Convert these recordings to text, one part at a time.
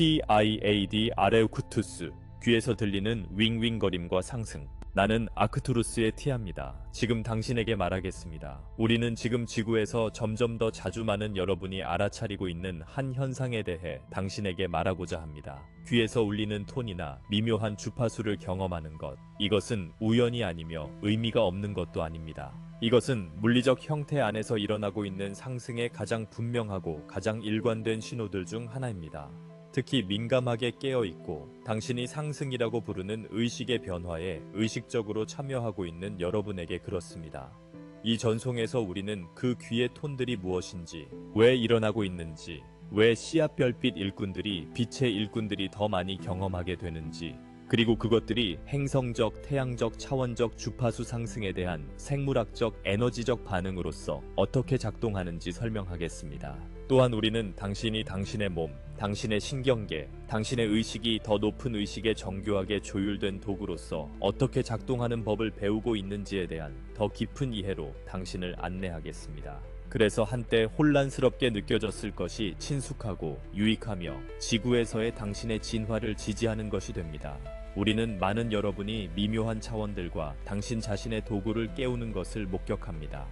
TIAD 아레우쿠투스, 귀에서 들리는 윙윙거림과 상승. 나는 아크투루스의 티아입니다. 지금 당신에게 말하겠습니다. 우리는 지금 지구에서 점점 더 자주 많은 여러분이 알아차리고 있는 한 현상에 대해 당신에게 말하고자 합니다. 귀에서 울리는 톤이나 미묘한 주파수를 경험하는 것. 이것은 우연이 아니며 의미가 없는 것도 아닙니다. 이것은 물리적 형태 안에서 일어나고 있는 상승의 가장 분명하고 가장 일관된 신호들 중 하나입니다. 특히 민감하게 깨어있고 당신이 상승이라고 부르는 의식의 변화에 의식적으로 참여하고 있는 여러분에게 그렇습니다. 이 전송에서 우리는 그 귀의 톤들이 무엇인지, 왜 일어나고 있는지, 왜 씨앗별빛 일꾼들이 빛의 일꾼들이 더 많이 경험하게 되는지, 그리고 그것들이 행성적, 태양적, 차원적 주파수 상승에 대한 생물학적, 에너지적 반응으로서 어떻게 작동하는지 설명하겠습니다. 또한 우리는 당신이 당신의 몸, 당신의 신경계, 당신의 의식이 더 높은 의식에 정교하게 조율된 도구로서 어떻게 작동하는 법을 배우고 있는지에 대한 더 깊은 이해로 당신을 안내하겠습니다. 그래서 한때 혼란스럽게 느껴졌을 것이 친숙하고 유익하며 지구에서의 당신의 진화를 지지하는 것이 됩니다. 우리는 많은 여러분이 미묘한 차원들과 당신 자신의 도구를 깨우는 것을 목격합니다.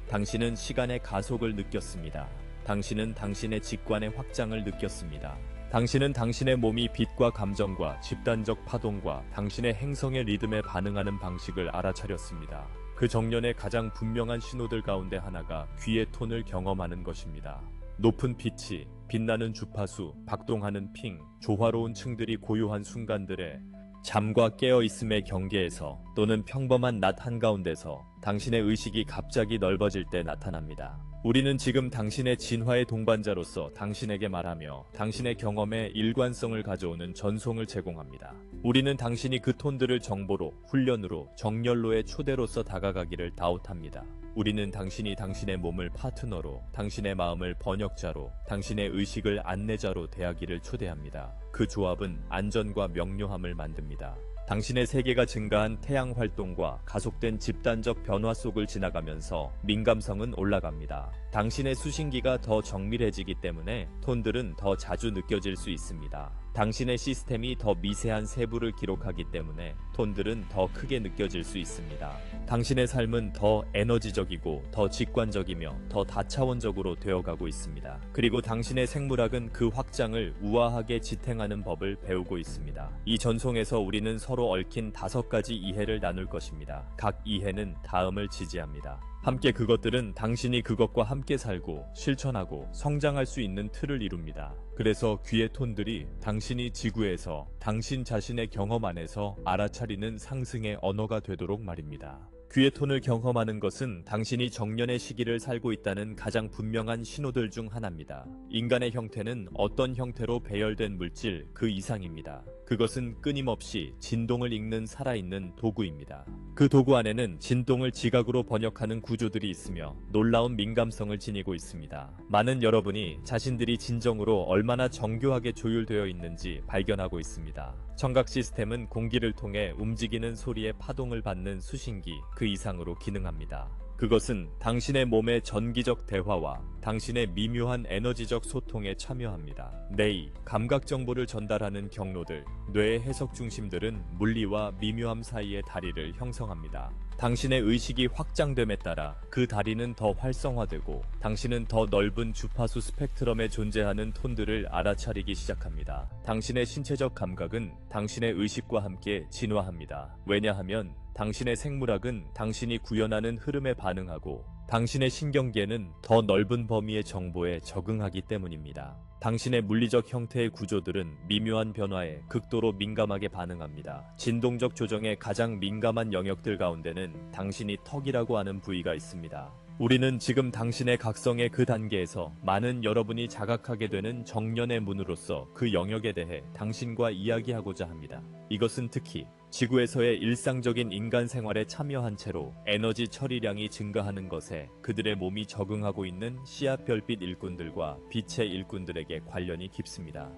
당신은 시간의 가속을 느꼈습니다. 당신은 당신의 직관의 확장을 느꼈습니다. 당신은 당신의 몸이 빛과 감정과 집단적 파동과 당신의 행성의 리듬에 반응하는 방식을 알아차렸습니다. 그 정년의 가장 분명한 신호들 가운데 하나가 귀의 톤을 경험하는 것입니다. 높은 피치, 빛나는 주파수, 박동하는 핑, 조화로운 층들이 고요한 순간들에 잠과 깨어있음의 경계에서 또는 평범한 낮 한가운데서 당신의 의식이 갑자기 넓어질 때 나타납니다. 우리는 지금 당신의 진화의 동반자로서 당신에게 말하며 당신의 경험에 일관성을 가져오는 전송을 제공합니다. 우리는 당신이 그 톤들을 정보로, 훈련으로, 정열로의 초대로서 다가가기를 다웃합니다. 우리는 당신이 당신의 몸을 파트너로, 당신의 마음을 번역자로, 당신의 의식을 안내자로 대하기를 초대합니다. 그 조합은 안전과 명료함을 만듭니다. 당신의 세계가 증가한 태양 활동과 가속된 집단적 변화 속을 지나가면서 민감성은 올라갑니다. 당신의 수신기가 더 정밀해지기 때문에 톤들은 더 자주 느껴질 수 있습니다. 당신의 시스템이 더 미세한 세부를 기록하기 때문에 톤들은 더 크게 느껴질 수 있습니다. 당신의 삶은 더 에너지적이고 더 직관적이며 더 다차원적으로 되어가고 있습니다. 그리고 당신의 생물학은 그 확장을 우아하게 지탱하는 법을 배우고 있습니다. 이 전송에서 우리는 서로 얽힌 5가지 이해를 나눌 것입니다. 각 이해는 다음을 지지합니다. 함께 그것들은 당신이 그것과 함께 살고 실천하고 성장할 수 있는 틀을 이룹니다. 그래서 귀의 톤들이 당신이 지구에서 당신 자신의 경험 안에서 알아차리는 상승의 언어가 되도록 말입니다. 귀의 톤을 경험하는 것은 당신이 정년의 시기를 살고 있다는 가장 분명한 신호들 중 하나입니다. 인간의 형태는 어떤 형태로 배열된 물질 그 이상입니다. 그것은 끊임없이 진동을 읽는 살아있는 도구입니다. 그 도구 안에는 진동을 지각으로 번역하는 구조들이 있으며 놀라운 민감성을 지니고 있습니다. 많은 여러분이 자신들이 진정으로 얼마나 정교하게 조율되어 있는지 발견하고 있습니다. 청각 시스템은 공기를 통해 움직이는 소리의 파동을 받는 수신기 그 이상으로 기능합니다. 그것은 당신의 몸의 전기적 대화와 당신의 미묘한 에너지적 소통에 참여합니다. 뇌의 감각 정보를 전달하는 경로들, 뇌의 해석 중심들은 물리와 미묘함 사이의 다리를 형성합니다. 당신의 의식이 확장됨에 따라 그 다리는 더 활성화되고 당신은 더 넓은 주파수 스펙트럼에 존재하는 톤들을 알아차리기 시작합니다. 당신의 신체적 감각은 당신의 의식과 함께 진화합니다. 왜냐하면 당신의 생물학은 당신이 구현하는 흐름에 반응하고 당신의 신경계는 더 넓은 범위의 정보에 적응하기 때문입니다. 당신의 물리적 형태의 구조들은 미묘한 변화에 극도로 민감하게 반응합니다. 진동적 조정에 가장 민감한 영역들 가운데는 당신이 턱이라고 하는 부위가 있습니다. 우리는 지금 당신의 각성의 그 단계에서 많은 여러분이 자각하게 되는 정년의 문으로서 그 영역에 대해 당신과 이야기하고자 합니다. 이것은 특히 지구에서의 일상적인 인간 생활에 참여한 채로 에너지 처리량이 증가하는 것에 그들의 몸이 적응하고 있는 씨앗 별빛 일꾼들과 빛의 일꾼들에게 관련이 깊습니다.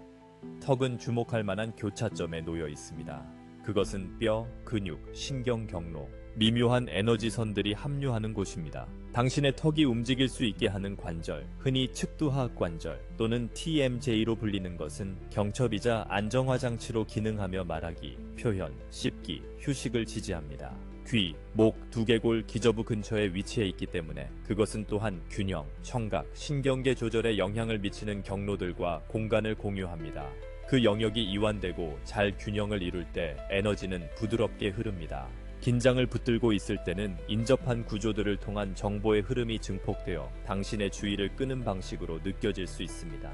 턱은 주목할 만한 교차점에 놓여 있습니다. 그것은 뼈, 근육, 신경 경로, 미묘한 에너지선들이 합류하는 곳입니다. 당신의 턱이 움직일 수 있게 하는 관절, 흔히 측두하악 관절 또는 TMJ로 불리는 것은 경첩이자 안정화 장치로 기능하며 말하기, 표현, 씹기, 휴식을 지지합니다. 귀, 목, 두개골, 기저부 근처에 위치해 있기 때문에 그것은 또한 균형, 청각, 신경계 조절에 영향을 미치는 경로들과 공간을 공유합니다. 그 영역이 이완되고 잘 균형을 이룰 때 에너지는 부드럽게 흐릅니다. 긴장을 붙들고 있을 때는 인접한 구조들을 통한 정보의 흐름이 증폭되어 당신의 주의를 끄는 방식으로 느껴질 수 있습니다.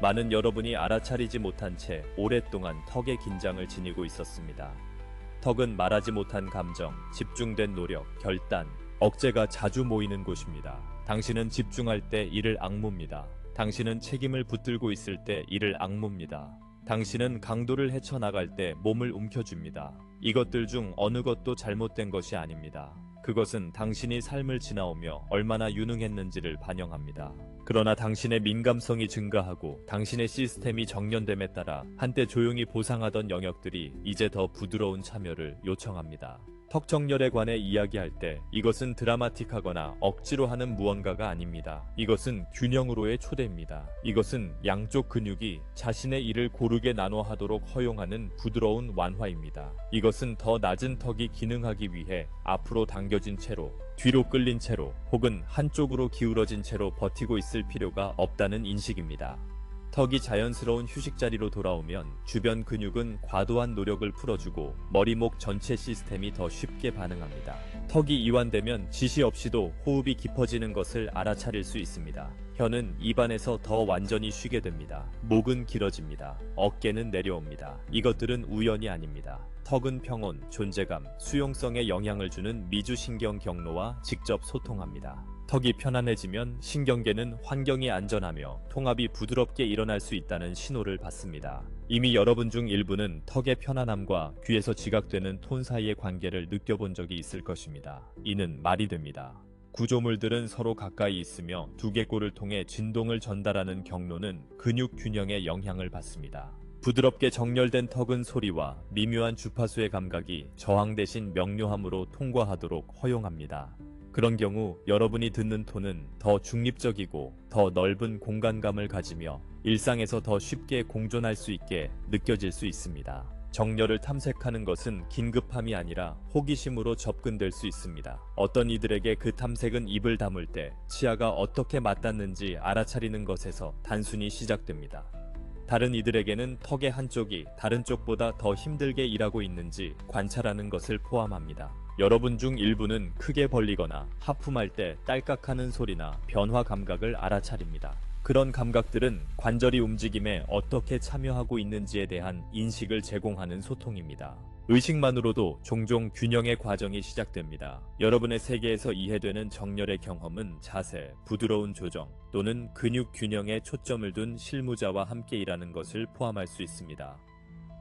많은 여러분이 알아차리지 못한 채 오랫동안 턱의 긴장을 지니고 있었습니다. 턱은 말하지 못한 감정, 집중된 노력, 결단, 억제가 자주 모이는 곳입니다. 당신은 집중할 때 이를 악무입니다. 당신은 책임을 붙들고 있을 때 이를 악무입니다. 당신은 강도를 헤쳐나갈 때 몸을 움켜쥡니다. 이것들 중 어느 것도 잘못된 것이 아닙니다. 그것은 당신이 삶을 지나오며 얼마나 유능했는지를 반영합니다. 그러나 당신의 민감성이 증가하고 당신의 시스템이 정련됨에 따라 한때 조용히 보상하던 영역들이 이제 더 부드러운 참여를 요청합니다. 턱 정렬에 관해 이야기할 때 이것은 드라마틱하거나 억지로 하는 무언가가 아닙니다. 이것은 균형으로의 초대입니다. 이것은 양쪽 근육이 자신의 일을 고르게 나눠 하도록 허용하는 부드러운 완화입니다. 이것은 더 낮은 턱이 기능하기 위해 앞으로 당겨진 채로, 뒤로 끌린 채로 혹은 한쪽으로 기울어진 채로 버티고 있을 필요가 없다는 인식입니다. 턱이 자연스러운 휴식 자리로 돌아오면 주변 근육은 과도한 노력을 풀어주고 머리목 전체 시스템이 더 쉽게 반응합니다. 턱이 이완되면 지시 없이도 호흡이 깊어지는 것을 알아차릴 수 있습니다. 혀는 입안에서 더 완전히 쉬게 됩니다. 목은 길어집니다. 어깨는 내려옵니다. 이것들은 우연이 아닙니다. 턱은 평온, 존재감, 수용성에 영향을 주는 미주신경 경로와 직접 소통합니다. 턱이 편안해지면 신경계는 환경이 안전하며 통합이 부드럽게 일어날 수 있다는 신호를 받습니다. 이미 여러분 중 일부는 턱의 편안함과 귀에서 지각되는 톤 사이의 관계를 느껴본 적이 있을 것입니다. 이는 말이 됩니다. 구조물들은 서로 가까이 있으며 두개골을 통해 진동을 전달하는 경로는 근육 균형에 영향을 받습니다. 부드럽게 정렬된 턱은 소리와 미묘한 주파수의 감각이 저항 대신 명료함으로 통과하도록 허용합니다. 그런 경우 여러분이 듣는 톤은 더 중립적이고 더 넓은 공간감을 가지며 일상에서 더 쉽게 공존할 수 있게 느껴질 수 있습니다. 정렬을 탐색하는 것은 긴급함이 아니라 호기심으로 접근될 수 있습니다. 어떤 이들에게 그 탐색은 입을 다물 때 치아가 어떻게 맞닿는지 알아차리는 것에서 단순히 시작됩니다. 다른 이들에게는 턱의 한쪽이 다른 쪽보다 더 힘들게 일하고 있는지 관찰하는 것을 포함합니다. 여러분 중 일부는 크게 벌리거나 하품할 때 딸깍하는 소리나 변화 감각을 알아차립니다. 그런 감각들은 관절이 움직임에 어떻게 참여하고 있는지에 대한 인식을 제공하는 소통입니다. 의식만으로도 종종 균형의 과정이 시작됩니다. 여러분의 세계에서 이해되는 정렬의 경험은 자세, 부드러운 조정 또는 근육 균형에 초점을 둔 실무자와 함께 일하는 것을 포함할 수 있습니다.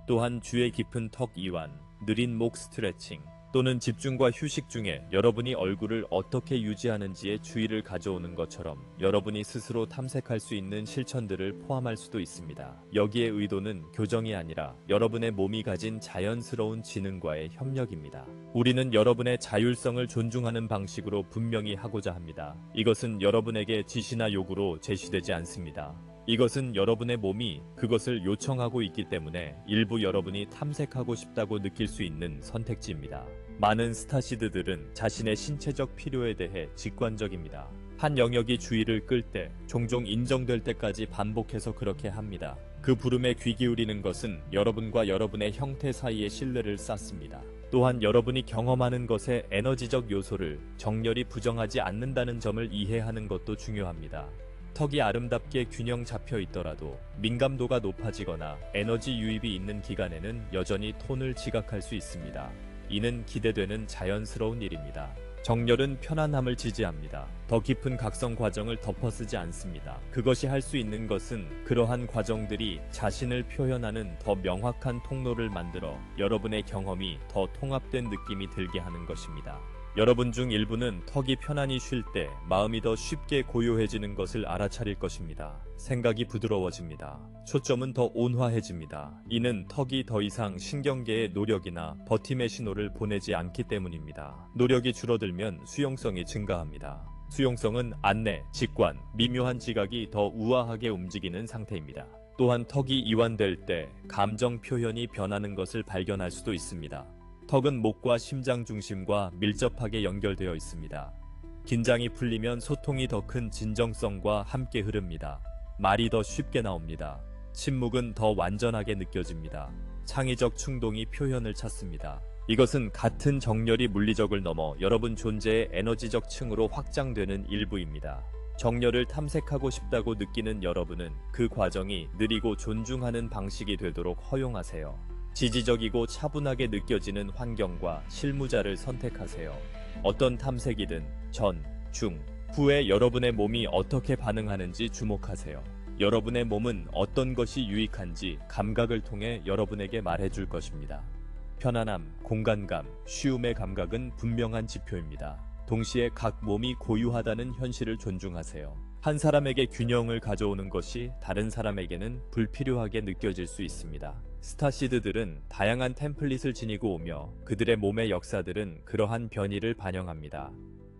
또한 주의 깊은 턱 이완, 느린 목 스트레칭, 또는 집중과 휴식 중에 여러분이 얼굴을 어떻게 유지하는지에 주의를 가져오는 것처럼 여러분이 스스로 탐색할 수 있는 실천들을 포함할 수도 있습니다. 여기에 의도는 교정이 아니라 여러분의 몸이 가진 자연스러운 지능과의 협력입니다. 우리는 여러분의 자율성을 존중하는 방식으로 분명히 하고자 합니다. 이것은 여러분에게 지시나 요구로 제시되지 않습니다. 이것은 여러분의 몸이 그것을 요청하고 있기 때문에 일부 여러분이 탐색하고 싶다고 느낄 수 있는 선택지입니다. 많은 스타시드들은 자신의 신체적 필요에 대해 직관적입니다. 한 영역이 주의를 끌 때 종종 인정될 때까지 반복해서 그렇게 합니다. 그 부름에 귀 기울이는 것은 여러분과 여러분의 형태 사이에 신뢰를 쌓습니다. 또한 여러분이 경험하는 것의 에너지적 요소를 정렬이 부정하지 않는다는 점을 이해하는 것도 중요합니다. 턱이 아름답게 균형 잡혀 있더라도 민감도가 높아지거나 에너지 유입이 있는 기간에는 여전히 톤을 지각할 수 있습니다. 이는 기대되는 자연스러운 일입니다. 정렬은 편안함을 지지합니다. 더 깊은 각성 과정을 덮어쓰지 않습니다. 그것이 할 수 있는 것은 그러한 과정들이 자신을 표현하는 더 명확한 통로를 만들어 여러분의 경험이 더 통합된 느낌이 들게 하는 것입니다. 여러분 중 일부는 턱이 편안히 쉴 때 마음이 더 쉽게 고요해지는 것을 알아차릴 것입니다. 생각이 부드러워집니다. 초점은 더 온화해집니다. 이는 턱이 더 이상 신경계의 노력이나 버팀의 신호를 보내지 않기 때문입니다. 노력이 줄어들면 수용성이 증가합니다. 수용성은 안내, 직관, 미묘한 지각이 더 우아하게 움직이는 상태입니다. 또한 턱이 이완될 때 감정 표현이 변하는 것을 발견할 수도 있습니다. 턱은 목과 심장 중심과 밀접하게 연결되어 있습니다. 긴장이 풀리면 소통이 더 큰 진정성과 함께 흐릅니다. 말이 더 쉽게 나옵니다. 침묵은 더 완전하게 느껴집니다. 창의적 충동이 표현을 찾습니다. 이것은 같은 정렬이 물리적을 넘어 여러분 존재의 에너지적 층으로 확장되는 일부입니다. 정렬을 탐색하고 싶다고 느끼는 여러분은 그 과정이 느리고 존중하는 방식이 되도록 허용하세요. 지지적이고 차분하게 느껴지는 환경과 실무자를 선택하세요. 어떤 탐색이든 전, 중, 후에 여러분의 몸이 어떻게 반응하는지 주목하세요. 여러분의 몸은 어떤 것이 유익한지 감각을 통해 여러분에게 말해줄 것입니다. 편안함, 공간감, 쉬움의 감각은 분명한 지표입니다. 동시에 각 몸이 고유하다는 현실을 존중하세요. 한 사람에게 균형을 가져오는 것이 다른 사람에게는 불필요하게 느껴질 수 있습니다. 스타시드들은 다양한 템플릿을 지니고 오며 그들의 몸의 역사들은 그러한 변이를 반영합니다.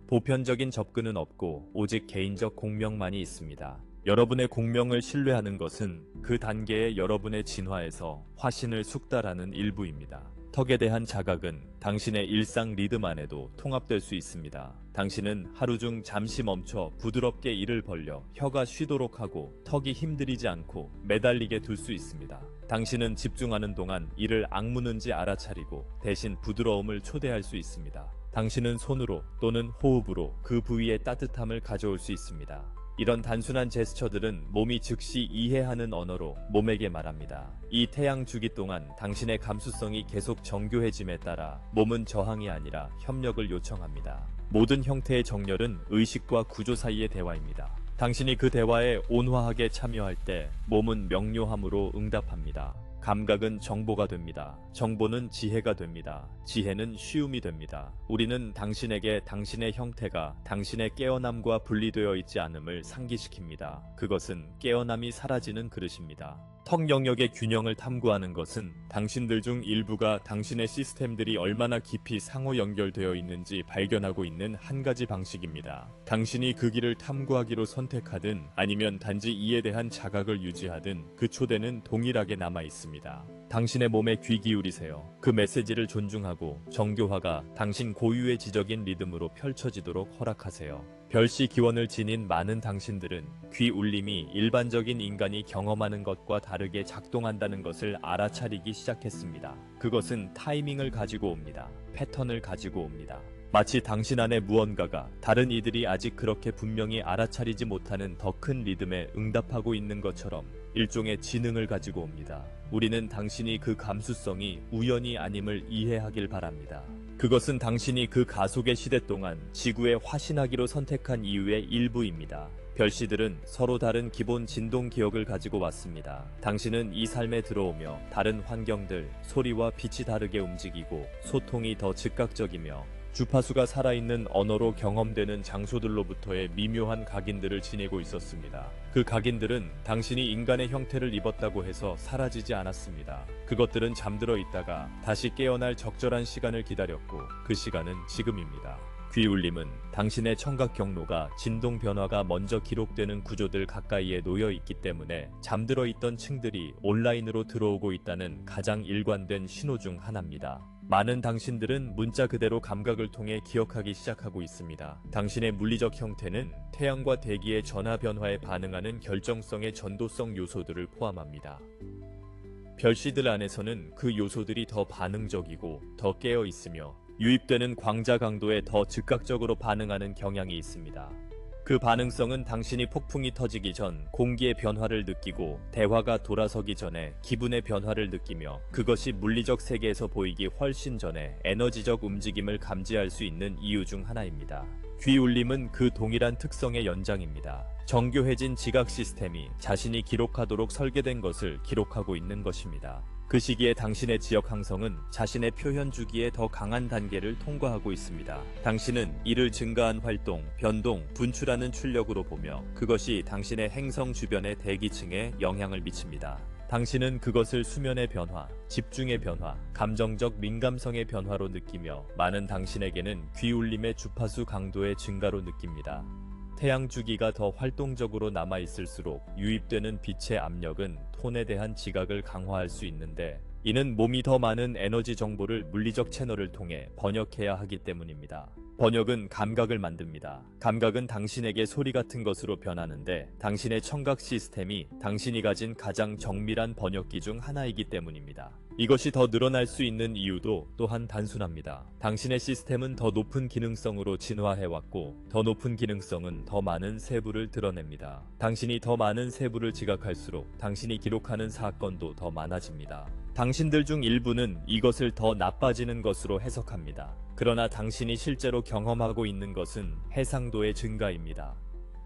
보편적인 접근은 없고 오직 개인적 공명만이 있습니다. 여러분의 공명을 신뢰하는 것은 그 단계의 여러분의 진화에서 화신을 숙달하는 일부입니다. 턱에 대한 자각은 당신의 일상 리듬 안에도 통합될 수 있습니다. 당신은 하루 중 잠시 멈춰 부드럽게 이를 벌려 혀가 쉬도록 하고 턱이 힘들이지 않고 매달리게 둘 수 있습니다. 당신은 집중하는 동안 이를 악무는지 알아차리고 대신 부드러움을 초대할 수 있습니다. 당신은 손으로 또는 호흡으로 그 부위의 따뜻함을 가져올 수 있습니다. 이런 단순한 제스처들은 몸이 즉시 이해하는 언어로 몸에게 말합니다. 이 태양 주기 동안 당신의 감수성이 계속 정교해짐에 따라 몸은 저항이 아니라 협력을 요청합니다. 모든 형태의 정렬은 의식과 구조 사이의 대화입니다. 당신이 그 대화에 온화하게 참여할 때 몸은 명료함으로 응답합니다. 감각은 정보가 됩니다. 정보는 지혜가 됩니다. 지혜는 쉬움이 됩니다. 우리는 당신에게 당신의 형태가 당신의 깨어남과 분리되어 있지 않음을 상기시킵니다. 그것은 깨어남이 사라지는 그릇입니다. 턱 영역의 균형을 탐구하는 것은 당신들 중 일부가 당신의 시스템들이 얼마나 깊이 상호 연결되어 있는지 발견하고 있는 한 가지 방식입니다. 당신이 그 길을 탐구하기로 선택하든 아니면 단지 이에 대한 자각을 유지하든 그 초대는 동일하게 남아 있습니다. 당신의 몸에 귀 기울이세요. 그 메시지를 존중하고 정교화가 당신 고유의 지적인 리듬으로 펼쳐지도록 허락하세요. 별시 기원을 지닌 많은 당신들은 귀 울림이 일반적인 인간이 경험하는 것과 다르게 작동한다는 것을 알아차리기 시작했습니다. 그것은 타이밍을 가지고 옵니다. 패턴을 가지고 옵니다. 마치 당신 안에 무언가가 다른 이들이 아직 그렇게 분명히 알아차리지 못하는 더 큰 리듬에 응답하고 있는 것처럼 일종의 지능을 가지고 옵니다. 우리는 당신이 그 감수성이 우연이 아님을 이해하길 바랍니다. 그것은 당신이 그 가속의 시대 동안 지구에 화신하기로 선택한 이유의 일부입니다. 별씨들은 서로 다른 기본 진동 기억을 가지고 왔습니다. 당신은 이 삶에 들어오며 다른 환경들, 소리와 빛이 다르게 움직이고 소통이 더 즉각적이며 주파수가 살아있는 언어로 경험되는 장소들로부터의 미묘한 각인들을 지니고 있었습니다. 그 각인들은 당신이 인간의 형태를 입었다고 해서 사라지지 않았습니다. 그것들은 잠들어 있다가 다시 깨어날 적절한 시간을 기다렸고 그 시간은 지금입니다. 귀 울림은 당신의 청각 경로가 진동 변화가 먼저 기록되는 구조들 가까이에 놓여 있기 때문에 잠들어 있던 층들이 온라인으로 들어오고 있다는 가장 일관된 신호 중 하나입니다. 많은 당신들은 문자 그대로 감각을 통해 기억하기 시작하고 있습니다. 당신의 물리적 형태는 태양과 대기의 전하 변화에 반응하는 결정성의 전도성 요소들을 포함합니다. 별씨들 안에서는 그 요소들이 더 반응적이고 더 깨어 있으며 유입되는 광자 강도에 더 즉각적으로 반응하는 경향이 있습니다. 그 반응성은 당신이 폭풍이 터지기 전 공기의 변화를 느끼고 대화가 돌아서기 전에 기분의 변화를 느끼며 그것이 물리적 세계에서 보이기 훨씬 전에 에너지적 움직임을 감지할 수 있는 이유 중 하나입니다. 귀 울림은 그 동일한 특성의 연장입니다. 정교해진 지각 시스템이 자신이 기록하도록 설계된 것을 기록하고 있는 것입니다. 그 시기에 당신의 지역 항성은 자신의 표현 주기에 더 강한 단계를 통과하고 있습니다. 당신은 이를 증가한 활동, 변동, 분출하는 출력으로 보며 그것이 당신의 행성 주변의 대기층에 영향을 미칩니다. 당신은 그것을 수면의 변화, 집중의 변화, 감정적 민감성의 변화로 느끼며 많은 당신에게는 귀울림의 주파수 강도의 증가로 느낍니다. 태양 주기가 더 활동적으로 남아있을수록 유입되는 빛의 압력은 톤에 대한 지각을 강화할 수 있는데 이는 몸이 더 많은 에너지 정보를 물리적 채널을 통해 번역해야 하기 때문입니다. 번역은 감각을 만듭니다. 감각은 당신에게 소리 같은 것으로 변하는데 당신의 청각 시스템이 당신이 가진 가장 정밀한 번역기 중 하나이기 때문입니다. 이것이 더 늘어날 수 있는 이유도 또한 단순합니다. 당신의 시스템은 더 높은 기능성으로 진화해왔고 더 높은 기능성은 더 많은 세부를 드러냅니다. 당신이 더 많은 세부를 지각할수록 당신이 기록하는 사건도 더 많아집니다. 당신들 중 일부는 이것을 더 나빠지는 것으로 해석합니다. 그러나 당신이 실제로 경험하고 있는 것은 해상도의 증가입니다.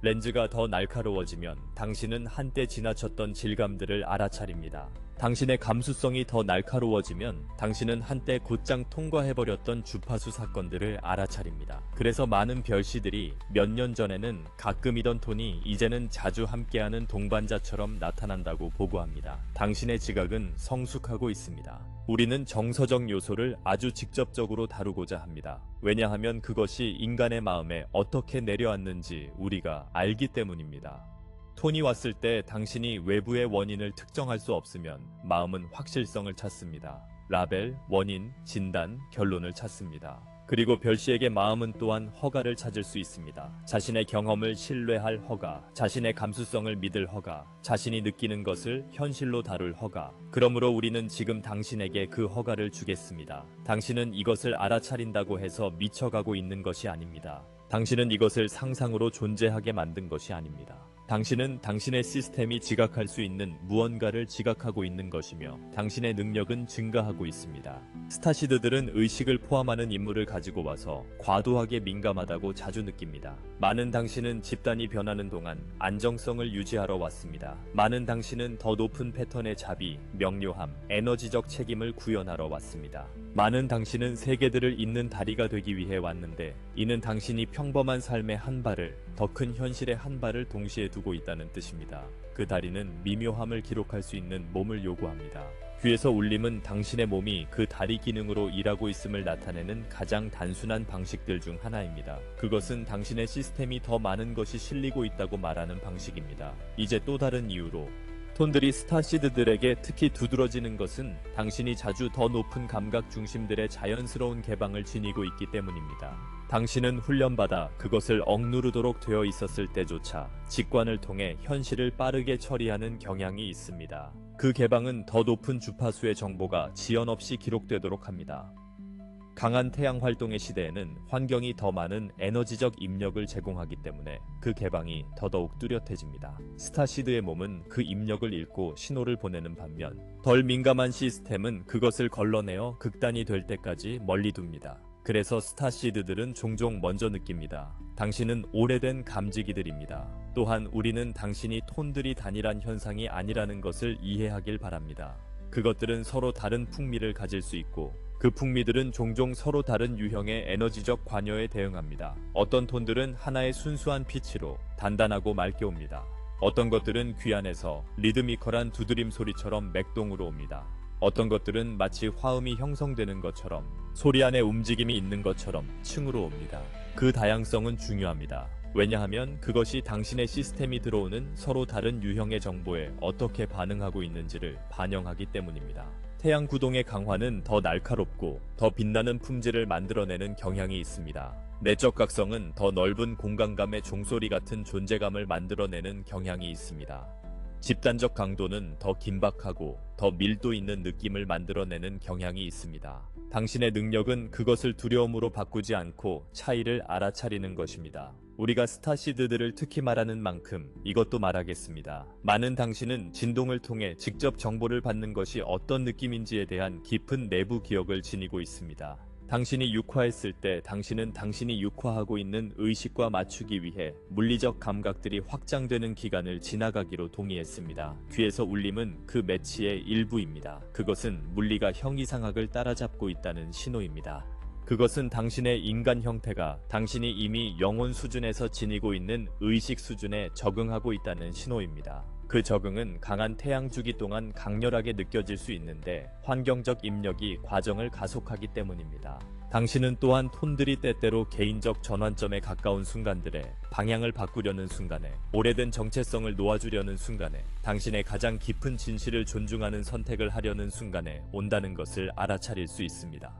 렌즈가 더 날카로워지면 당신은 한때 지나쳤던 질감들을 알아차립니다. 당신의 감수성이 더 날카로워지면 당신은 한때 곧장 통과해버렸던 주파수 사건들을 알아차립니다. 그래서 많은 별씨들이 몇 년 전에는 가끔이던 톤이 이제는 자주 함께하는 동반자처럼 나타난다고 보고합니다. 당신의 지각은 성숙하고 있습니다. 우리는 정서적 요소를 아주 직접적으로 다루고자 합니다. 왜냐하면 그것이 인간의 마음에 어떻게 내려앉는지 우리가 알기 때문입니다. 톤이 왔을 때 당신이 외부의 원인을 특정할 수 없으면 마음은 확실성을 찾습니다. 라벨, 원인, 진단, 결론을 찾습니다. 그리고 별씨에게 마음은 또한 허가를 찾을 수 있습니다. 자신의 경험을 신뢰할 허가, 자신의 감수성을 믿을 허가, 자신이 느끼는 것을 현실로 다룰 허가. 그러므로 우리는 지금 당신에게 그 허가를 주겠습니다. 당신은 이것을 알아차린다고 해서 미쳐가고 있는 것이 아닙니다. 당신은 이것을 상상으로 존재하게 만든 것이 아닙니다. 당신은 당신의 시스템이 지각할 수 있는 무언가를 지각하고 있는 것이며 당신의 능력은 증가하고 있습니다. 스타시드들은 의식을 포함하는 인물을 가지고 와서 과도하게 민감하다고 자주 느낍니다. 많은 당신은 집단이 변하는 동안 안정성을 유지하러 왔습니다. 많은 당신은 더 높은 패턴의 자비, 명료함, 에너지적 책임을 구현하러 왔습니다. 많은 당신은 세계들을 잇는 다리가 되기 위해 왔는데 이는 당신이 평범한 삶의 한 발을 더 큰 현실의 한 발을 동시에 두고 있다는 뜻입니다. 그 다리는 미묘함을 기록할 수 있는 몸을 요구합니다. 귀에서 울림은 당신의 몸이 그 다리 기능으로 일하고 있음을 나타내는 가장 단순한 방식들 중 하나입니다. 그것은 당신의 시스템이 더 많은 것이 실리고 있다고 말하는 방식입니다. 이제 또 다른 이유로 톤들이 스타시드들에게 특히 두드러지는 것은 당신이 자주 더 높은 감각 중심들의 자연스러운 개방을 지니고 있기 때문입니다. 당신은 훈련받아 그것을 억누르도록 되어 있었을 때조차 직관을 통해 현실을 빠르게 처리하는 경향이 있습니다. 그 개방은 더 높은 주파수의 정보가 지연 없이 기록되도록 합니다. 강한 태양 활동의 시대에는 환경이 더 많은 에너지적 입력을 제공하기 때문에 그 개방이 더더욱 뚜렷해집니다. 스타시드의 몸은 그 입력을 읽고 신호를 보내는 반면 덜 민감한 시스템은 그것을 걸러내어 극단이 될 때까지 멀리 둡니다. 그래서 스타시드들은 종종 먼저 느낍니다. 당신은 오래된 감지기들입니다. 또한 우리는 당신이 톤들이 단일한 현상이 아니라는 것을 이해하길 바랍니다. 그것들은 서로 다른 풍미를 가질 수 있고 그 풍미들은 종종 서로 다른 유형의 에너지적 관여에 대응합니다. 어떤 톤들은 하나의 순수한 피치로 단단하고 맑게 옵니다. 어떤 것들은 귀 안에서 리드미컬한 두드림 소리처럼 맥동으로 옵니다. 어떤 것들은 마치 화음이 형성되는 것처럼 소리 안에 움직임이 있는 것처럼 층으로 옵니다. 그 다양성은 중요합니다. 왜냐하면 그것이 당신의 시스템이 들어오는 서로 다른 유형의 정보에 어떻게 반응하고 있는지를 반영하기 때문입니다. 태양 구동의 강화는 더 날카롭고 더 빛나는 품질을 만들어내는 경향이 있습니다. 내적 각성은 더 넓은 공간감의 종소리 같은 존재감을 만들어내는 경향이 있습니다. 집단적 강도는 더 긴박하고 더 밀도 있는 느낌을 만들어내는 경향이 있습니다. 당신의 능력은 그것을 두려움으로 바꾸지 않고 차이를 알아차리는 것입니다. 우리가 스타시드들을 특히 말하는 만큼 이것도 말하겠습니다. 많은 당신은 진동을 통해 직접 정보를 받는 것이 어떤 느낌인지에 대한 깊은 내부 기억을 지니고 있습니다. 당신이 육화했을 때 당신은 당신이 육화하고 있는 의식과 맞추기 위해 물리적 감각들이 확장되는 기간을 지나가기로 동의했습니다. 귀에서 울림은 그 매치의 일부입니다. 그것은 물리가 형이상학을 따라잡고 있다는 신호입니다. 그것은 당신의 인간 형태가 당신이 이미 영혼 수준에서 지니고 있는 의식 수준에 적응하고 있다는 신호입니다. 그 적응은 강한 태양 주기 동안 강렬하게 느껴질 수 있는데 환경적 입력이 과정을 가속하기 때문입니다. 당신은 또한 톤들이 때때로 개인적 전환점에 가까운 순간들에 방향을 바꾸려는 순간에 오래된 정체성을 놓아주려는 순간에 당신의 가장 깊은 진실을 존중하는 선택을 하려는 순간에 온다는 것을 알아차릴 수 있습니다.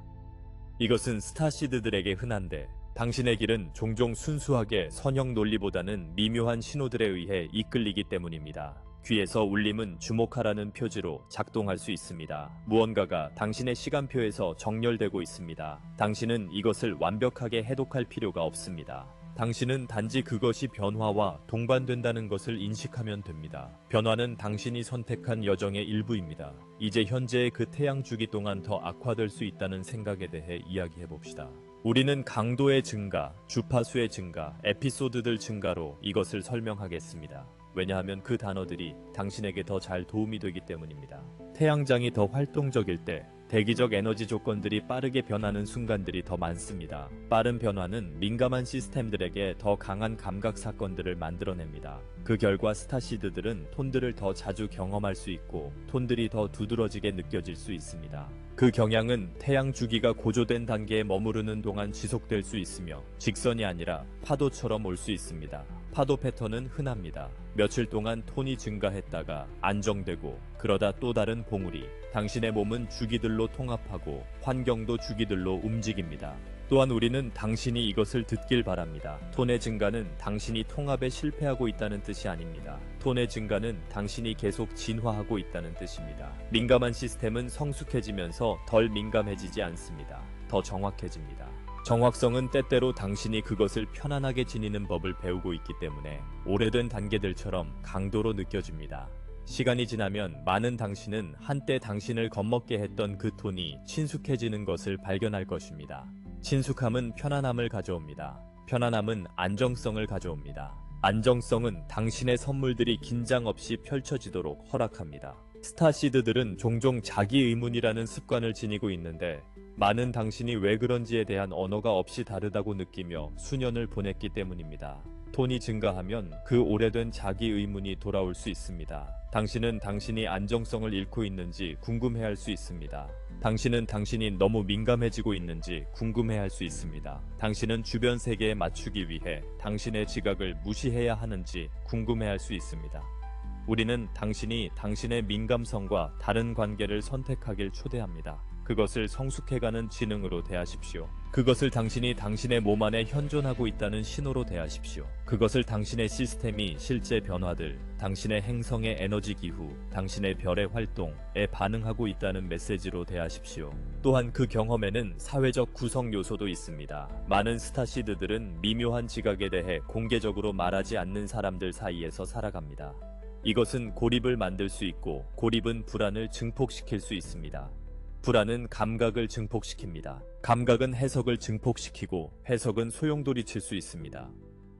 이것은 스타시드들에게 흔한데 당신의 길은 종종 순수하게 선형 논리보다는 미묘한 신호들에 의해 이끌리기 때문입니다. 귀에서 울림은 주목하라는 표지로 작동할 수 있습니다. 무언가가 당신의 시간표에서 정렬되고 있습니다. 당신은 이것을 완벽하게 해독할 필요가 없습니다. 당신은 단지 그것이 변화와 동반된다는 것을 인식하면 됩니다. 변화는 당신이 선택한 여정의 일부입니다. 이제 현재의 그 태양 주기 동안 더 악화될 수 있다는 생각에 대해 이야기해봅시다. 우리는 강도의 증가, 주파수의 증가, 에피소드들 증가로 이것을 설명하겠습니다. 왜냐하면 그 단어들이 당신에게 더 잘 도움이 되기 때문입니다. 태양장이 더 활동적일 때 대기적 에너지 조건들이 빠르게 변하는 순간들이 더 많습니다. 빠른 변화는 민감한 시스템들에게 더 강한 감각 사건들을 만들어냅니다. 그 결과 스타시드들은 톤들을 더 자주 경험할 수 있고 톤들이 더 두드러지게 느껴질 수 있습니다. 그 경향은 태양 주기가 고조된 단계에 머무르는 동안 지속될 수 있으며 직선이 아니라 파도처럼 올 수 있습니다. 파도 패턴은 흔합니다. 며칠 동안 톤이 증가했다가 안정되고 그러다 또 다른 봉우리. 당신의 몸은 주기들로 통합하고 환경도 주기들로 움직입니다. 또한 우리는 당신이 이것을 듣길 바랍니다. 톤의 증가는 당신이 통합에 실패하고 있다는 뜻이 아닙니다. 톤의 증가는 당신이 계속 진화하고 있다는 뜻입니다. 민감한 시스템은 성숙해지면서 덜 민감해지지 않습니다. 더 정확해집니다. 정확성은 때때로 당신이 그것을 편안하게 지니는 법을 배우고 있기 때문에 오래된 단계들처럼 강도로 느껴집니다. 시간이 지나면 많은 당신은 한때 당신을 겁먹게 했던 그 톤이 친숙해지는 것을 발견할 것입니다. 친숙함은 편안함을 가져옵니다. 편안함은 안정성을 가져옵니다. 안정성은 당신의 선물들이 긴장 없이 펼쳐지도록 허락합니다. 스타시드들은 종종 자기 의문이라는 습관을 지니고 있는데 많은 당신이 왜 그런지에 대한 언어가 없이 다르다고 느끼며 수년을 보냈기 때문입니다. 톤이 증가하면 그 오래된 자기 의문이 돌아올 수 있습니다. 당신은 당신이 안정성을 잃고 있는지 궁금해할 수 있습니다. 당신은 당신이 너무 민감해지고 있는지 궁금해할 수 있습니다. 당신은 주변 세계에 맞추기 위해 당신의 지각을 무시해야 하는지 궁금해할 수 있습니다. 우리는 당신이 당신의 민감성과 다른 관계를 선택하길 초대합니다. 그것을 성숙해가는 지능으로 대하십시오. 그것을 당신이 당신의 몸 안에 현존하고 있다는 신호로 대하십시오. 그것을 당신의 시스템이 실제 변화들, 당신의 행성의 에너지 기후, 당신의 별의 활동에 반응하고 있다는 메시지로 대하십시오. 또한 그 경험에는 사회적 구성 요소도 있습니다. 많은 스타시드들은 미묘한 지각에 대해 공개적으로 말하지 않는 사람들 사이에서 살아갑니다. 이것은 고립을 만들 수 있고 고립은 불안을 증폭시킬 수 있습니다. 불안은 감각을 증폭시킵니다. 감각은 해석을 증폭시키고 해석은 소용돌이칠 수 있습니다.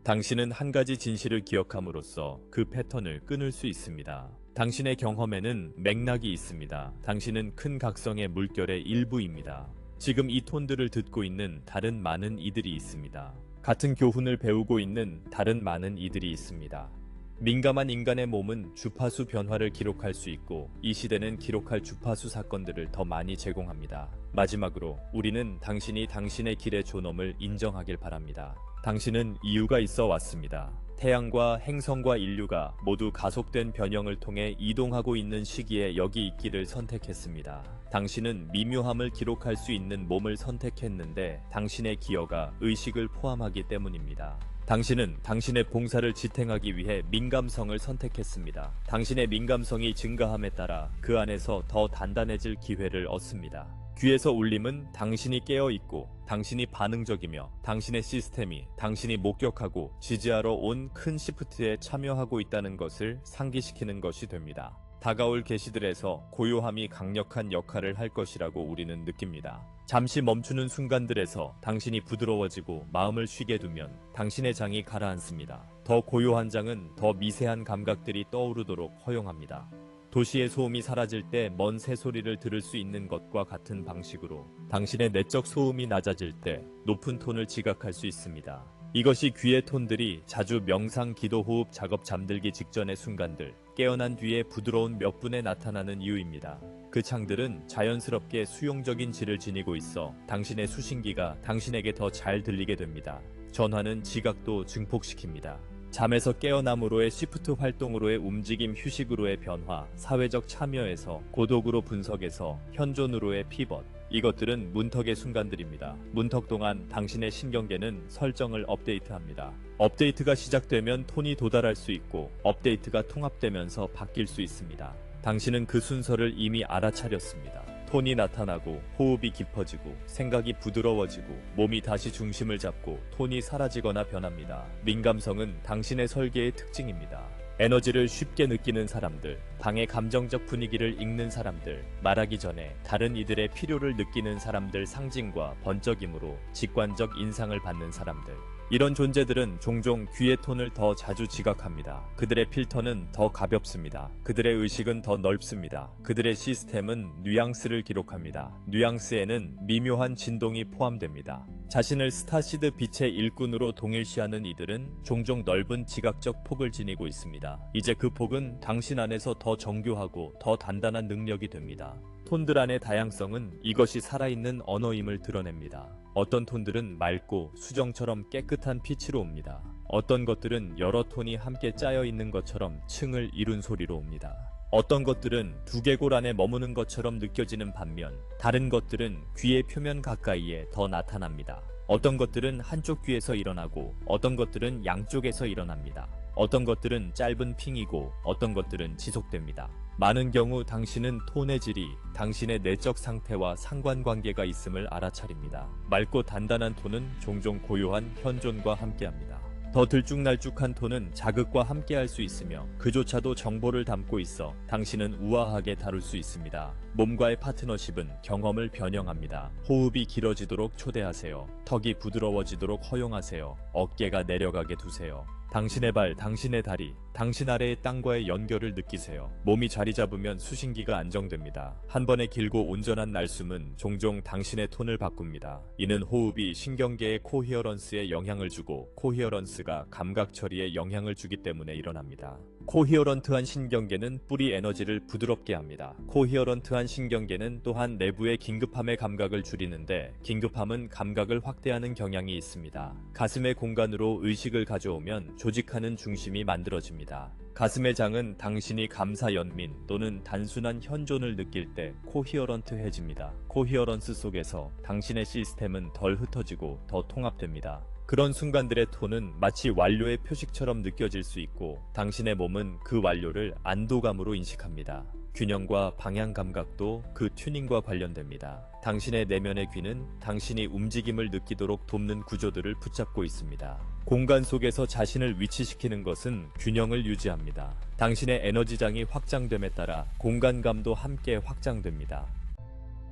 당신은 한 가지 진실을 기억함으로써 그 패턴을 끊을 수 있습니다. 당신의 경험에는 맥락이 있습니다. 당신은 큰 각성의 물결의 일부입니다. 지금 이 톤들을 듣고 있는 다른 많은 이들이 있습니다. 같은 교훈을 배우고 있는 다른 많은 이들이 있습니다. 민감한 인간의 몸은 주파수 변화를 기록할 수 있고 이 시대는 기록할 주파수 사건들을 더 많이 제공합니다. 마지막으로 우리는 당신이 당신의 길의 존엄을 인정하길 바랍니다. 당신은 이유가 있어 왔습니다. 태양과 행성과 인류가 모두 가속된 변형을 통해 이동하고 있는 시기에 여기 있기를 선택했습니다. 당신은 미묘함을 기록할 수 있는 몸을 선택했는데 당신의 기여가 의식을 포함하기 때문입니다. 당신은 당신의 봉사를 지탱하기 위해 민감성을 선택했습니다. 당신의 민감성이 증가함에 따라 그 안에서 더 단단해질 기회를 얻습니다. 귀에서 울림은 당신이 깨어있고 당신이 반응적이며 당신의 시스템이 당신이 목격하고 지지하러 온 큰 시프트에 참여하고 있다는 것을 상기시키는 것이 됩니다. 다가올 계시들에서 고요함이 강력한 역할을 할 것이라고 우리는 느낍니다. 잠시 멈추는 순간들에서 당신이 부드러워지고 마음을 쉬게 두면 당신의 장이 가라앉습니다. 더 고요한 장은 더 미세한 감각들이 떠오르도록 허용합니다. 도시의 소음이 사라질 때 먼 새소리를 들을 수 있는 것과 같은 방식으로 당신의 내적 소음이 낮아질 때 높은 톤을 지각할 수 있습니다. 이것이 귀의 톤들이 자주 명상, 기도, 호흡, 작업, 잠들기 직전의 순간들, 깨어난 뒤에 부드러운 몇 분에 나타나는 이유입니다. 그 창들은 자연스럽게 수용적인 질을 지니고 있어 당신의 수신기가 당신에게 더 잘 들리게 됩니다. 전화는 지각도 증폭시킵니다. 잠에서 깨어남으로의 시프트, 활동으로의 움직임, 휴식으로의 변화, 사회적 참여에서 고독으로 분석에서 현존으로의 피벗, 이것들은 문턱의 순간들입니다. 문턱 동안 당신의 신경계는 설정을 업데이트합니다. 업데이트가 시작되면 톤이 도달할 수 있고 업데이트가 통합되면서 바뀔 수 있습니다. 당신은 그 순서를 이미 알아차렸습니다. 톤이 나타나고 호흡이 깊어지고 생각이 부드러워지고 몸이 다시 중심을 잡고 톤이 사라지거나 변합니다. 민감성은 당신의 설계의 특징입니다. 에너지를 쉽게 느끼는 사람들, 방의 감정적 분위기를 읽는 사람들, 말하기 전에 다른 이들의 필요를 느끼는 사람들, 상징과 번쩍임으로 직관적 인상을 받는 사람들. 이런 존재들은 종종 귀의 톤을 더 자주 지각합니다. 그들의 필터는 더 가볍습니다. 그들의 의식은 더 넓습니다. 그들의 시스템은 뉘앙스를 기록합니다. 뉘앙스에는 미묘한 진동이 포함됩니다. 자신을 스타시드 빛의 일꾼으로 동일시하는 이들은 종종 넓은 지각적 폭을 지니고 있습니다. 이제 그 폭은 당신 안에서 더 정교하고 더 단단한 능력이 됩니다. 톤들 안의 다양성은 이것이 살아있는 언어임을 드러냅니다. 어떤 톤들은 맑고 수정처럼 깨끗한 피치로 옵니다. 어떤 것들은 여러 톤이 함께 짜여 있는 것처럼 층을 이룬 소리로 옵니다. 어떤 것들은 두개골 안에 머무는 것처럼 느껴지는 반면 다른 것들은 귀의 표면 가까이에 더 나타납니다. 어떤 것들은 한쪽 귀에서 일어나고 어떤 것들은 양쪽에서 일어납니다. 어떤 것들은 짧은 핑이고 어떤 것들은 지속됩니다. 많은 경우 당신은 톤의 질이 당신의 내적 상태와 상관관계가 있음을 알아차립니다. 맑고 단단한 톤은 종종 고요한 현존과 함께합니다. 더 들쭉날쭉한 톤은 자극과 함께할 수 있으며 그조차도 정보를 담고 있어 당신은 우아하게 다룰 수 있습니다. 몸과의 파트너십은 경험을 변형합니다. 호흡이 길어지도록 초대하세요. 턱이 부드러워지도록 허용하세요. 어깨가 내려가게 두세요. 당신의 발, 당신의 다리, 당신 아래의 땅과의 연결을 느끼세요. 몸이 자리 잡으면 수신기가 안정됩니다. 한 번의 길고 온전한 날숨은 종종 당신의 톤을 바꿉니다. 이는 호흡이 신경계의 코히어런스에 영향을 주고 코히어런스가 감각 처리에 영향을 주기 때문에 일어납니다. 코히어런트한 신경계는 뿌리 에너지를 부드럽게 합니다. 코히어런트한 신경계는 또한 내부의 긴급함의 감각을 줄이는데 긴급함은 감각을 확대하는 경향이 있습니다. 가슴의 공간으로 의식을 가져오면 조직하는 중심이 만들어집니다. 가슴의 장은 당신이 감사 연민 또는 단순한 현존을 느낄 때 코히어런트해집니다. 코히어런스 속에서 당신의 시스템은 덜 흩어지고 더 통합됩니다. 그런 순간들의 톤은 마치 완료의 표식처럼 느껴질 수 있고 당신의 몸은 그 완료를 안도감으로 인식합니다. 균형과 방향 감각도 그 튜닝과 관련됩니다. 당신의 내면의 귀는 당신이 움직임을 느끼도록 돕는 구조들을 붙잡고 있습니다. 공간 속에서 자신을 위치시키는 것은 균형을 유지합니다. 당신의 에너지장이 확장됨에 따라 공간감도 함께 확장됩니다.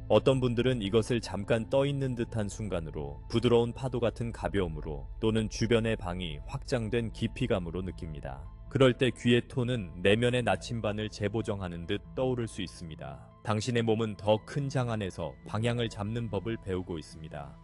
어떤 분들은 이것을 잠깐 떠있는 듯한 순간으로 부드러운 파도 같은 가벼움으로 또는 주변의 방이 확장된 깊이감으로 느낍니다. 그럴 때 귀의 톤은 내면의 나침반을 재보정하는 듯 떠오를 수 있습니다. 당신의 몸은 더 큰 장 안에서 방향을 잡는 법을 배우고 있습니다.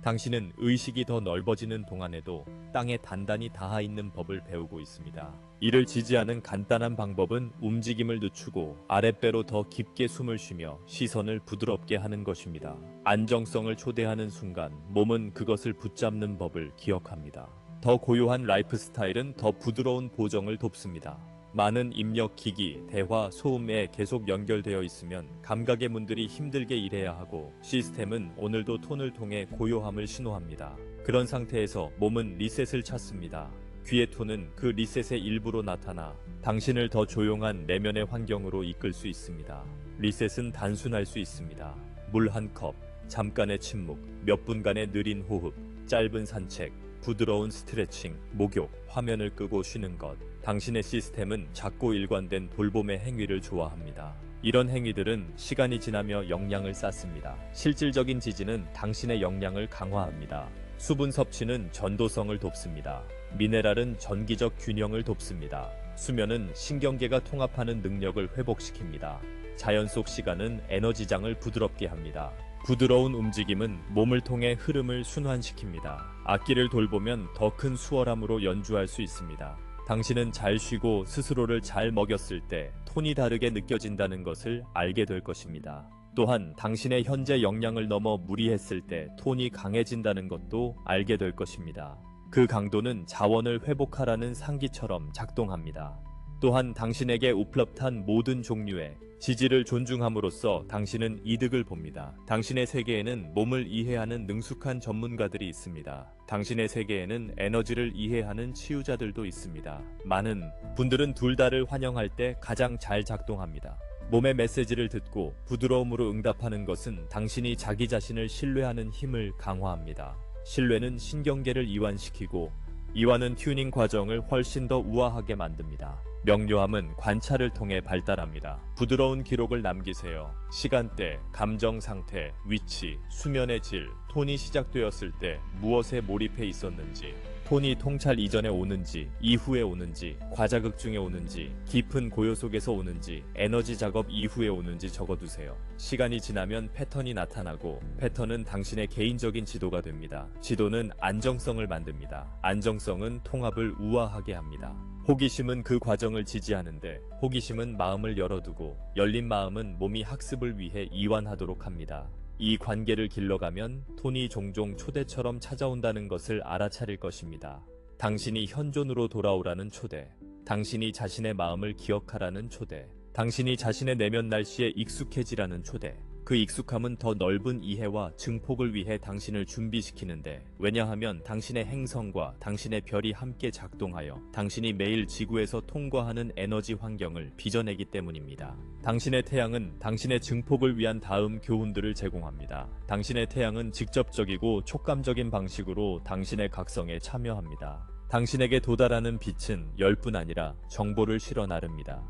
당신은 의식이 더 넓어지는 동안에도 땅에 단단히 닿아 있는 법을 배우고 있습니다. 이를 지지하는 간단한 방법은 움직임을 늦추고 아랫배로 더 깊게 숨을 쉬며 시선을 부드럽게 하는 것입니다. 안정성을 초대하는 순간 몸은 그것을 붙잡는 법을 기억합니다. 더 고요한 라이프 스타일은 더 부드러운 보정을 돕습니다. 많은 입력, 기기, 대화, 소음에 계속 연결되어 있으면 감각의 문들이 힘들게 일해야 하고 시스템은 오늘도 톤을 통해 고요함을 신호합니다. 그런 상태에서 몸은 리셋을 찾습니다. 귀의 톤은 그 리셋의 일부로 나타나 당신을 더 조용한 내면의 환경으로 이끌 수 있습니다. 리셋은 단순할 수 있습니다. 물 한 컵, 잠깐의 침묵, 몇 분간의 느린 호흡, 짧은 산책, 부드러운 스트레칭, 목욕, 화면을 끄고 쉬는 것. 당신의 시스템은 작고 일관된 돌봄의 행위를 좋아합니다. 이런 행위들은 시간이 지나며 영양을 쌓습니다. 실질적인 지지는 당신의 역량을 강화합니다. 수분 섭취는 전도성을 돕습니다. 미네랄은 전기적 균형을 돕습니다. 수면은 신경계가 통합하는 능력을 회복시킵니다. 자연 속 시간은 에너지장을 부드럽게 합니다. 부드러운 움직임은 몸을 통해 흐름을 순환시킵니다. 악기를 돌보면 더 큰 수월함으로 연주할 수 있습니다. 당신은 잘 쉬고 스스로를 잘 먹였을 때 톤이 다르게 느껴진다는 것을 알게 될 것입니다. 또한 당신의 현재 역량을 넘어 무리했을 때 톤이 강해진다는 것도 알게 될 것입니다. 그 강도는 자원을 회복하라는 상기처럼 작동합니다. 또한 당신에게 우플럽한 모든 종류의 지지를 존중함으로써 당신은 이득을 봅니다. 당신의 세계에는 몸을 이해하는 능숙한 전문가들이 있습니다. 당신의 세계에는 에너지를 이해하는 치유자들도 있습니다. 많은 분들은 둘 다를 환영할 때 가장 잘 작동합니다. 몸의 메시지를 듣고 부드러움으로 응답하는 것은 당신이 자기 자신을 신뢰하는 힘을 강화합니다. 신뢰는 신경계를 이완시키고 이완은 튜닝 과정을 훨씬 더 우아하게 만듭니다. 명료함은 관찰을 통해 발달합니다. 부드러운 기록을 남기세요. 시간대, 감정 상태, 위치, 수면의 질, 톤이 시작되었을 때 무엇에 몰입해 있었는지, 톤이 통찰 이전에 오는지, 이후에 오는지, 과자극 중에 오는지, 깊은 고요 속에서 오는지, 에너지 작업 이후에 오는지 적어두세요. 시간이 지나면 패턴이 나타나고, 패턴은 당신의 개인적인 지도가 됩니다. 지도는 안정성을 만듭니다. 안정성은 통합을 우아하게 합니다. 호기심은 그 과정을 지지하는데, 호기심은 마음을 열어두고, 열린 마음은 몸이 학습을 위해 이완하도록 합니다. 이 관계를 길러가면 톤이 종종 초대처럼 찾아온다는 것을 알아차릴 것입니다. 당신이 현존으로 돌아오라는 초대, 당신이 자신의 마음을 기억하라는 초대, 당신이 자신의 내면 날씨에 익숙해지라는 초대. 그 익숙함은 더 넓은 이해와 증폭을 위해 당신을 준비시키는데, 왜냐하면 당신의 행성과 당신의 별이 함께 작동하여 당신이 매일 지구에서 통과하는 에너지 환경을 빚어내기 때문입니다. 당신의 태양은 당신의 증폭을 위한 다음 교훈들을 제공합니다. 당신의 태양은 직접적이고 촉감적인 방식으로 당신의 각성에 참여합니다. 당신에게 도달하는 빛은 열뿐 아니라 정보를 실어 나릅니다.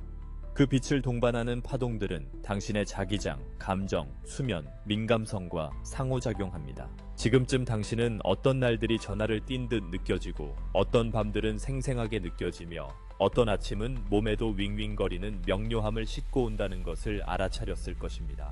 그 빛을 동반하는 파동들은 당신의 자기장, 감정, 수면, 민감성과 상호작용합니다. 지금쯤 당신은 어떤 날들이 전하를 띈 듯 느껴지고, 어떤 밤들은 생생하게 느껴지며, 어떤 아침은 몸에도 윙윙거리는 명료함을 싣고 온다는 것을 알아차렸을 것입니다.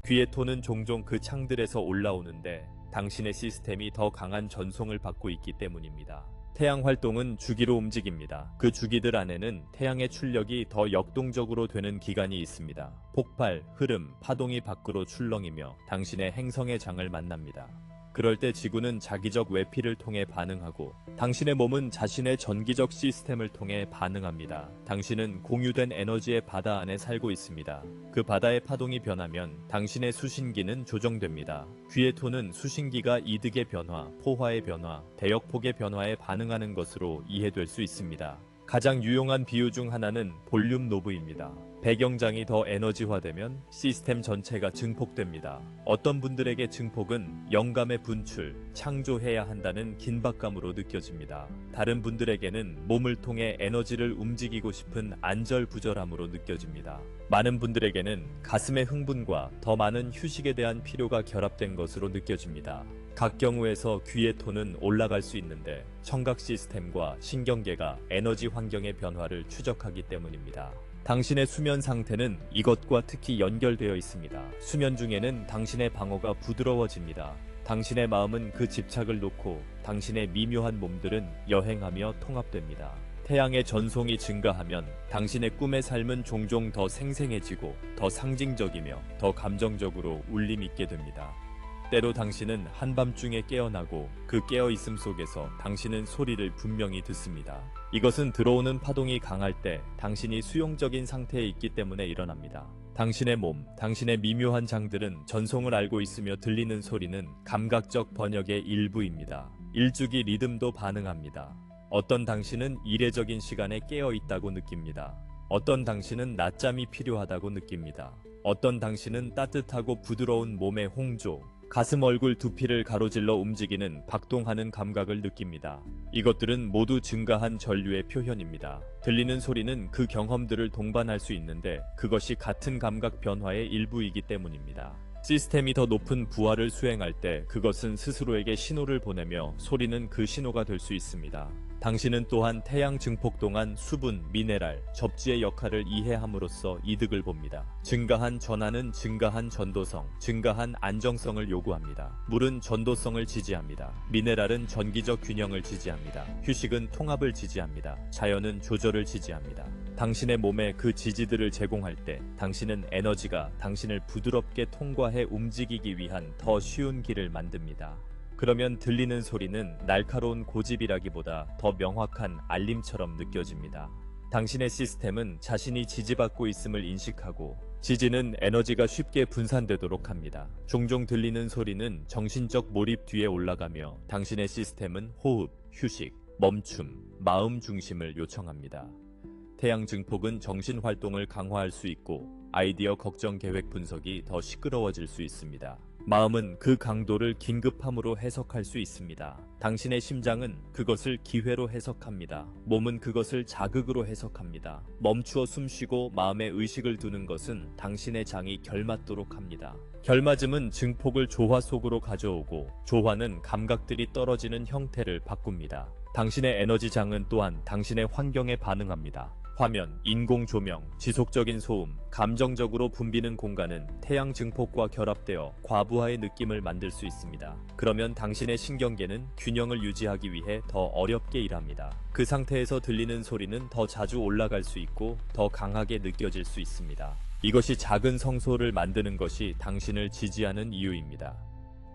귀의 톤은 종종 그 창들에서 올라오는데, 당신의 시스템이 더 강한 전송을 받고 있기 때문입니다. 태양 활동은 주기로 움직입니다. 그 주기들 안에는 태양의 출력이 더 역동적으로 되는 기간이 있습니다. 폭발, 흐름, 파동이 밖으로 출렁이며 당신의 행성의 장을 만납니다. 그럴 때 지구는 자기적 외피를 통해 반응하고, 당신의 몸은 자신의 전기적 시스템을 통해 반응합니다. 당신은 공유된 에너지의 바다 안에 살고 있습니다. 그 바다의 파동이 변하면 당신의 수신기는 조정됩니다. 귀의 톤은 수신기가 이득의 변화, 포화의 변화, 대역폭의 변화에 반응하는 것으로 이해될 수 있습니다. 가장 유용한 비유 중 하나는 볼륨 노브입니다. 배경장이 더 에너지화되면 시스템 전체가 증폭됩니다. 어떤 분들에게 증폭은 영감의 분출, 창조해야 한다는 긴박감으로 느껴집니다. 다른 분들에게는 몸을 통해 에너지를 움직이고 싶은 안절부절함으로 느껴집니다. 많은 분들에게는 가슴의 흥분과 더 많은 휴식에 대한 필요가 결합된 것으로 느껴집니다. 각 경우에서 귀의 톤은 올라갈 수 있는데, 청각 시스템과 신경계가 에너지 환경의 변화를 추적하기 때문입니다. 당신의 수면 상태는 이것과 특히 연결되어 있습니다. 수면 중에는 당신의 방어가 부드러워집니다. 당신의 마음은 그 집착을 놓고 당신의 미묘한 몸들은 여행하며 통합됩니다. 태양의 전송이 증가하면 당신의 꿈의 삶은 종종 더 생생해지고 더 상징적이며 더 감정적으로 울림 있게 됩니다. 때로 당신은 한밤중에 깨어나고 그 깨어있음 속에서 당신은 소리를 분명히 듣습니다. 이것은 들어오는 파동이 강할 때 당신이 수용적인 상태에 있기 때문에 일어납니다. 당신의 몸, 당신의 미묘한 장들은 전송을 알고 있으며 들리는 소리는 감각적 번역의 일부입니다. 일주기 리듬도 반응합니다. 어떤 당신은 이례적인 시간에 깨어있다고 느낍니다. 어떤 당신은 낮잠이 필요하다고 느낍니다. 어떤 당신은 따뜻하고 부드러운 몸의 홍조, 가슴, 얼굴, 두피를 가로질러 움직이는 박동하는 감각을 느낍니다. 이것들은 모두 증가한 전류의 표현입니다. 들리는 소리는 그 경험들을 동반할 수 있는데 그것이 같은 감각 변화의 일부이기 때문입니다. 시스템이 더 높은 부하를 수행할 때 그것은 스스로에게 신호를 보내며 소리는 그 신호가 될 수 있습니다. 당신은 또한 태양 증폭 동안 수분, 미네랄, 접지의 역할을 이해함으로써 이득을 봅니다. 증가한 전하는 증가한 전도성, 증가한 안정성을 요구합니다. 물은 전도성을 지지합니다. 미네랄은 전기적 균형을 지지합니다. 휴식은 통합을 지지합니다. 자연은 조절을 지지합니다. 당신의 몸에 그 지지들을 제공할 때 당신은 에너지가 당신을 부드럽게 통과해 움직이기 위한 더 쉬운 길을 만듭니다. 그러면 들리는 소리는 날카로운 고집이라기보다 더 명확한 알림처럼 느껴집니다. 당신의 시스템은 자신이 지지받고 있음을 인식하고 지지는 에너지가 쉽게 분산되도록 합니다. 종종 들리는 소리는 정신적 몰입 뒤에 올라가며 당신의 시스템은 호흡, 휴식, 멈춤, 마음 중심을 요청합니다. 태양 증폭은 정신 활동을 강화할 수 있고 아이디어, 걱정, 계획 분석이 더 시끄러워질 수 있습니다. 마음은 그 강도를 긴급함으로 해석할 수 있습니다. 당신의 심장은 그것을 기회로 해석합니다. 몸은 그것을 자극으로 해석합니다. 멈추어 숨쉬고 마음에 의식을 두는 것은 당신의 장이 결맞도록 합니다. 결맞음은 증폭을 조화 속으로 가져오고 조화는 감각들이 떨어지는 형태를 바꿉니다. 당신의 에너지 장은 또한 당신의 환경에 반응합니다. 화면, 인공 조명, 지속적인 소음, 감정적으로 붐비는 공간은 태양 증폭과 결합되어 과부하의 느낌을 만들 수 있습니다. 그러면 당신의 신경계는 균형을 유지하기 위해 더 어렵게 일합니다. 그 상태에서 들리는 소리는 더 자주 올라갈 수 있고 더 강하게 느껴질 수 있습니다. 이것이 작은 성소를 만드는 것이 당신을 지지하는 이유입니다.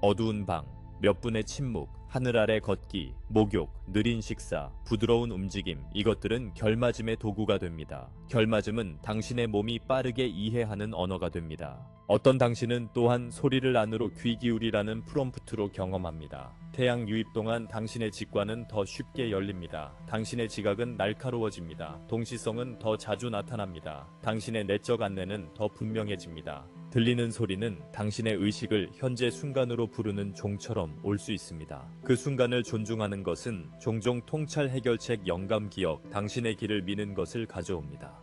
어두운 방, 몇 분의 침묵, 하늘 아래 걷기, 목욕, 느린 식사, 부드러운 움직임, 이것들은 결맞음의 도구가 됩니다. 결맞음은 당신의 몸이 빠르게 이해하는 언어가 됩니다. 어떤 당신은 또한 소리를 안으로 귀 기울이라는 프롬프트로 경험합니다. 태양 유입 동안 당신의 직관은 더 쉽게 열립니다. 당신의 지각은 날카로워집니다. 동시성은 더 자주 나타납니다. 당신의 내적 안내는 더 분명해집니다. 들리는 소리는 당신의 의식을 현재 순간으로 부르는 종처럼 올 수 있습니다. 그 순간을 존중하는 것은 종종 통찰 해결책, 영감, 기억, 당신의 길을 미는 것을 가져옵니다.